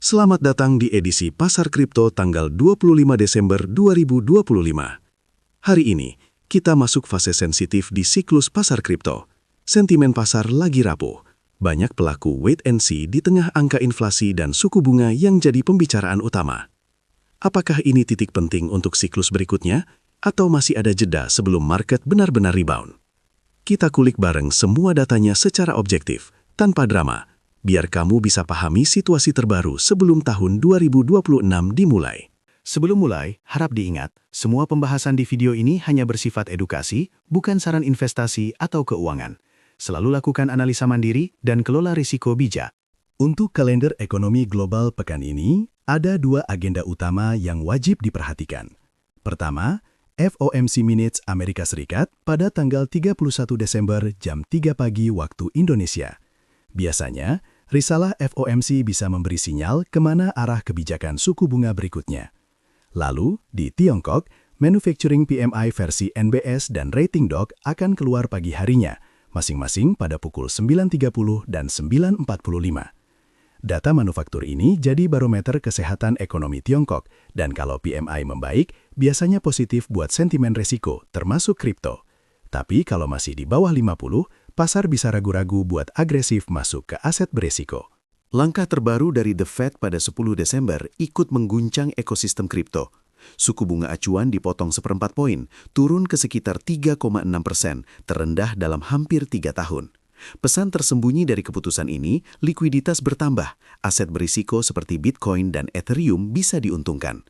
Selamat datang di edisi Pasar Kripto tanggal 25 Desember 2025. Hari ini, kita masuk fase sensitif di siklus pasar kripto. Sentimen pasar lagi rapuh. Banyak pelaku wait and see di tengah angka inflasi dan suku bunga yang jadi pembicaraan utama. Apakah ini titik penting untuk siklus berikutnya, atau masih ada jeda sebelum market benar-benar rebound? Kita kulik bareng semua datanya secara objektif, tanpa drama, biar kamu bisa pahami situasi terbaru sebelum tahun 2026 dimulai. Sebelum mulai, harap diingat, semua pembahasan di video ini hanya bersifat edukasi, bukan saran investasi atau keuangan. Selalu lakukan analisa mandiri dan kelola risiko bijak. Untuk kalender ekonomi global pekan ini, ada dua agenda utama yang wajib diperhatikan. Pertama, FOMC Minutes Amerika Serikat pada tanggal 31 Desember jam 3 pagi waktu Indonesia. Biasanya, risalah FOMC bisa memberi sinyal kemana arah kebijakan suku bunga berikutnya. Lalu, di Tiongkok, Manufacturing PMI versi NBS dan Rating Doc akan keluar pagi harinya, masing-masing pada pukul 9.30 dan 9.45. Data manufaktur ini jadi barometer kesehatan ekonomi Tiongkok, dan kalau PMI membaik, biasanya positif buat sentimen resiko, termasuk kripto. Tapi kalau masih di bawah 50, pasar bisa ragu-ragu buat agresif masuk ke aset beresiko. Langkah terbaru dari The Fed pada 10 Desember ikut mengguncang ekosistem kripto. Suku bunga acuan dipotong 1/4 poin, turun ke sekitar 3,6%, terendah dalam hampir 3 tahun. Pesan tersembunyi dari keputusan ini, likuiditas bertambah, aset berisiko seperti Bitcoin dan Ethereum bisa diuntungkan.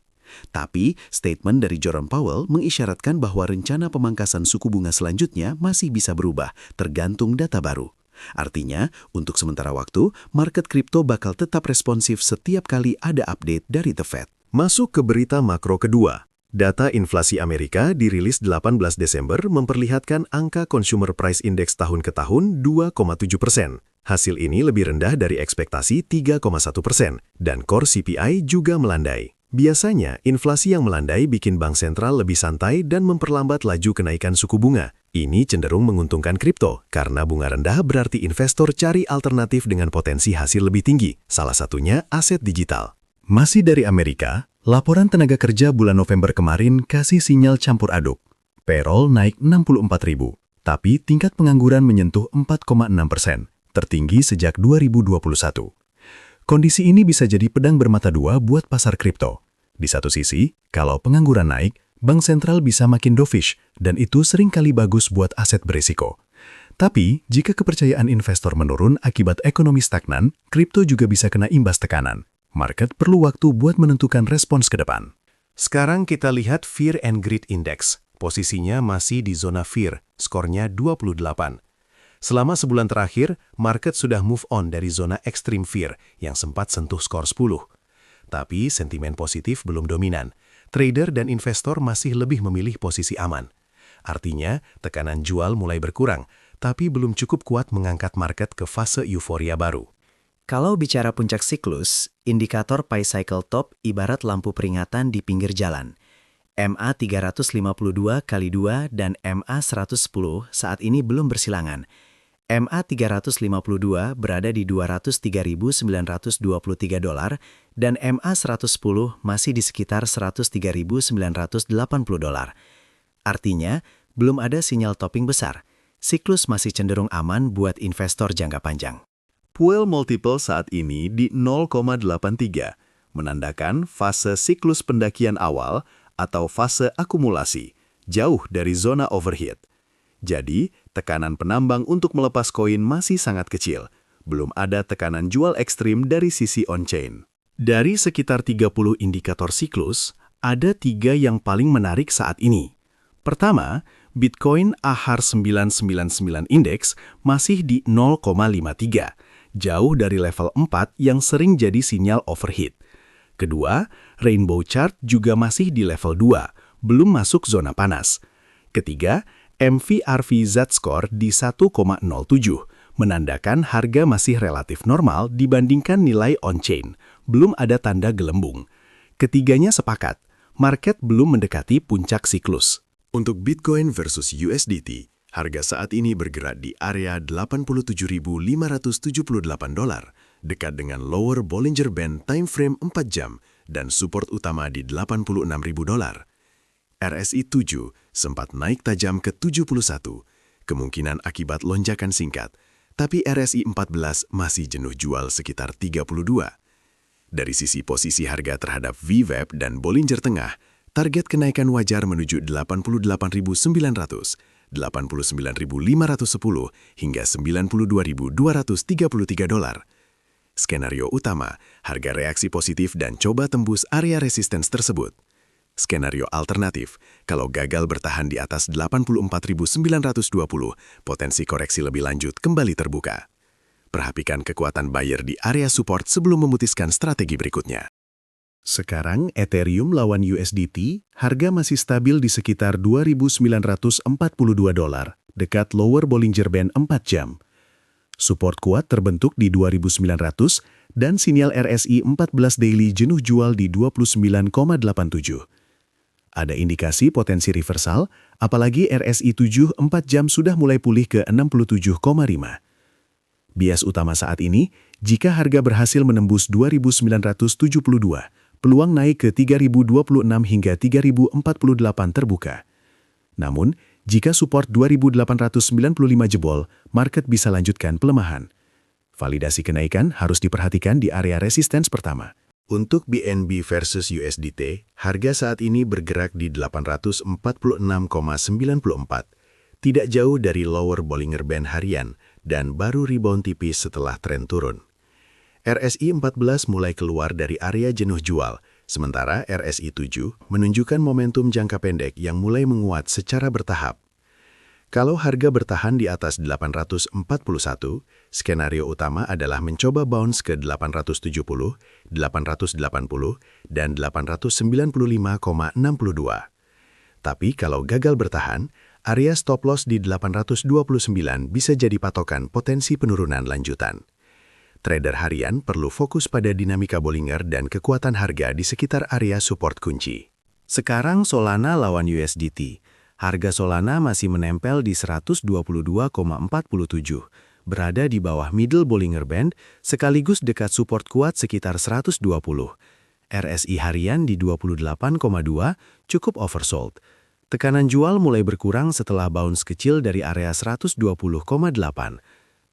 Tapi, statement dari Jerome Powell mengisyaratkan bahwa rencana pemangkasan suku bunga selanjutnya masih bisa berubah, tergantung data baru. Artinya, untuk sementara waktu, market kripto bakal tetap responsif setiap kali ada update dari The Fed. Masuk ke berita makro kedua. Data inflasi Amerika dirilis 18 Desember memperlihatkan angka Consumer Price Index tahun ke tahun 2,7%. Hasil ini lebih rendah dari ekspektasi 3,1%, dan core CPI juga melandai. Biasanya, inflasi yang melandai bikin bank sentral lebih santai dan memperlambat laju kenaikan suku bunga. Ini cenderung menguntungkan kripto, karena bunga rendah berarti investor cari alternatif dengan potensi hasil lebih tinggi, salah satunya aset digital. Masih dari Amerika, laporan tenaga kerja bulan November kemarin kasih sinyal campur aduk. Payroll naik 64.000, tapi tingkat pengangguran menyentuh 4,6%, tertinggi sejak 2021. Kondisi ini bisa jadi pedang bermata dua buat pasar kripto. Di satu sisi, kalau pengangguran naik, bank sentral bisa makin dovish, dan itu seringkali bagus buat aset berisiko. Tapi, jika kepercayaan investor menurun akibat ekonomi stagnan, kripto juga bisa kena imbas tekanan. Market perlu waktu buat menentukan respons ke depan. Sekarang kita lihat Fear and Greed Index. Posisinya masih di zona fear, skornya 28. Selama sebulan terakhir, market sudah move on dari zona extreme fear yang sempat sentuh skor 10. Tapi sentimen positif belum dominan. Trader dan investor masih lebih memilih posisi aman. Artinya, tekanan jual mulai berkurang, tapi belum cukup kuat mengangkat market ke fase euforia baru. Kalau bicara puncak siklus, indikator Pi Cycle Top ibarat lampu peringatan di pinggir jalan. MA 352 kali 2 dan MA 110 saat ini belum bersilangan. MA 352 berada di $203.923 dan MA 110 masih di sekitar $103.980. Artinya, belum ada sinyal topping besar. Siklus masih cenderung aman buat investor jangka panjang. Puel multiple saat ini di 0,83, menandakan fase siklus pendakian awal atau fase akumulasi, jauh dari zona overheat. Jadi, tekanan penambang untuk melepas koin masih sangat kecil. Belum ada tekanan jual ekstrim dari sisi on-chain. Dari sekitar 30 indikator siklus, ada 3 yang paling menarik saat ini. Pertama, Bitcoin AHR 999 Index masih di 0,53, jauh dari level 4 yang sering jadi sinyal overheat. Kedua, Rainbow Chart juga masih di level 2, belum masuk zona panas. Ketiga, MVRV Z-Score di 1,07, menandakan harga masih relatif normal dibandingkan nilai on-chain, belum ada tanda gelembung. Ketiganya sepakat, market belum mendekati puncak siklus. Untuk Bitcoin versus USDT, harga saat ini bergerak di area $87.578 dekat dengan lower Bollinger Band time frame 4 jam dan support utama di $86.000. RSI 7 sempat naik tajam ke 71, kemungkinan akibat lonjakan singkat, tapi RSI 14 masih jenuh jual sekitar 32. Dari sisi posisi harga terhadap VWAP dan Bollinger Tengah, target kenaikan wajar menuju 88.900, 89.510 hingga 92.233 dolar. Skenario utama, harga reaksi positif dan coba tembus area resistance tersebut. Skenario alternatif, kalau gagal bertahan di atas 84.920, potensi koreksi lebih lanjut kembali terbuka. Perhatikan kekuatan buyer di area support sebelum memutuskan strategi berikutnya. Sekarang Ethereum lawan USDT, harga masih stabil di sekitar $2.942, dekat lower Bollinger Band 4 jam. Support kuat terbentuk di 2.900 dan sinyal RSI 14 daily jenuh jual di 29,87. Ada indikasi potensi reversal, apalagi RSI 7 4 jam sudah mulai pulih ke 67,5. Bias utama saat ini, jika harga berhasil menembus 2.972, peluang naik ke 3.026 hingga 3.048 terbuka. Namun, jika support 2.895 jebol, market bisa lanjutkan pelemahan. Validasi kenaikan harus diperhatikan di area resistance pertama. Untuk BNB versus USDT, harga saat ini bergerak di 846,94, tidak jauh dari lower Bollinger Band harian dan baru rebound tipis setelah tren turun. RSI 14 mulai keluar dari area jenuh jual, sementara RSI 7 menunjukkan momentum jangka pendek yang mulai menguat secara bertahap. Kalau harga bertahan di atas 841, skenario utama adalah mencoba bounce ke 870, 880, dan 895,62. Tapi kalau gagal bertahan, area stop loss di 829 bisa jadi patokan potensi penurunan lanjutan. Trader harian perlu fokus pada dinamika Bollinger dan kekuatan harga di sekitar area support kunci. Sekarang Solana lawan USDT. Harga Solana masih menempel di 122,47, berada di bawah middle Bollinger Band, sekaligus dekat support kuat sekitar 120. RSI harian di 28,2 cukup oversold. Tekanan jual mulai berkurang setelah bounce kecil dari area 120,8.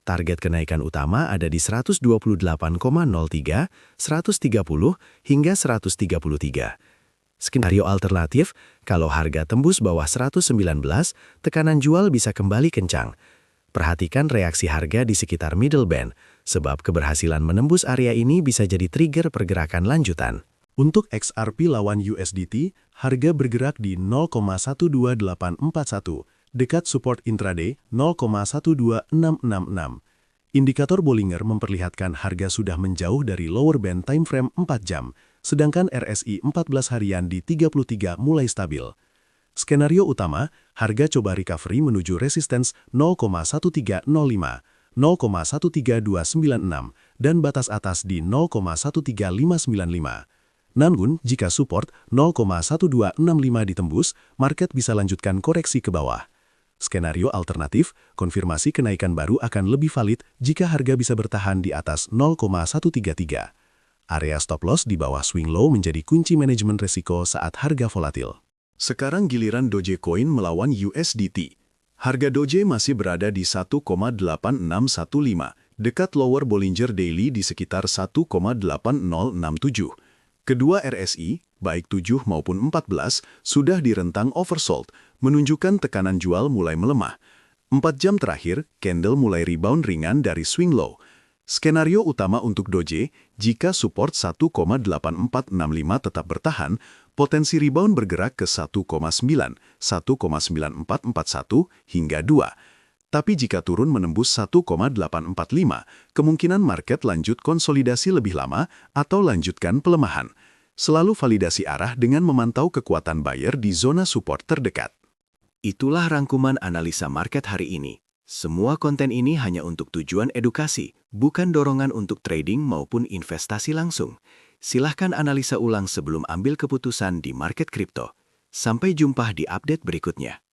Target kenaikan utama ada di 128,03, 130, hingga 133. Skenario alternatif, kalau harga tembus bawah 119, tekanan jual bisa kembali kencang. Perhatikan reaksi harga di sekitar middle band, sebab keberhasilan menembus area ini bisa jadi trigger pergerakan lanjutan. Untuk XRP lawan USDT, harga bergerak di 0,12841, dekat support intraday 0,12666. Indikator Bollinger memperlihatkan harga sudah menjauh dari lower band time frame 4 jam, sedangkan RSI 14 harian di 33 mulai stabil. Skenario utama, harga coba recovery menuju resistance 0,1305, 0,13296, dan batas atas di 0,13595. Namun, jika support 0,1265 ditembus, market bisa lanjutkan koreksi ke bawah. Skenario alternatif, konfirmasi kenaikan baru akan lebih valid jika harga bisa bertahan di atas 0,133. Area stop loss di bawah swing low menjadi kunci manajemen risiko saat harga volatil. Sekarang giliran Dogecoin melawan USDT. Harga Doge masih berada di 1,8615, dekat lower Bollinger Daily di sekitar 1,8067. Kedua RSI, baik 7 maupun 14, sudah di rentang oversold, menunjukkan tekanan jual mulai melemah. 4 jam terakhir, candle mulai rebound ringan dari swing low. Skenario utama untuk Doge, jika support 1,8465 tetap bertahan, potensi rebound bergerak ke 1,9, 1,9441 hingga 2. Tapi jika turun menembus 1,845, kemungkinan market lanjut konsolidasi lebih lama atau lanjutkan pelemahan. Selalu validasi arah dengan memantau kekuatan buyer di zona support terdekat. Itulah rangkuman analisa market hari ini. Semua konten ini hanya untuk tujuan edukasi, bukan dorongan untuk trading maupun investasi langsung. Silahkan analisa ulang sebelum ambil keputusan di market kripto. Sampai jumpa di update berikutnya.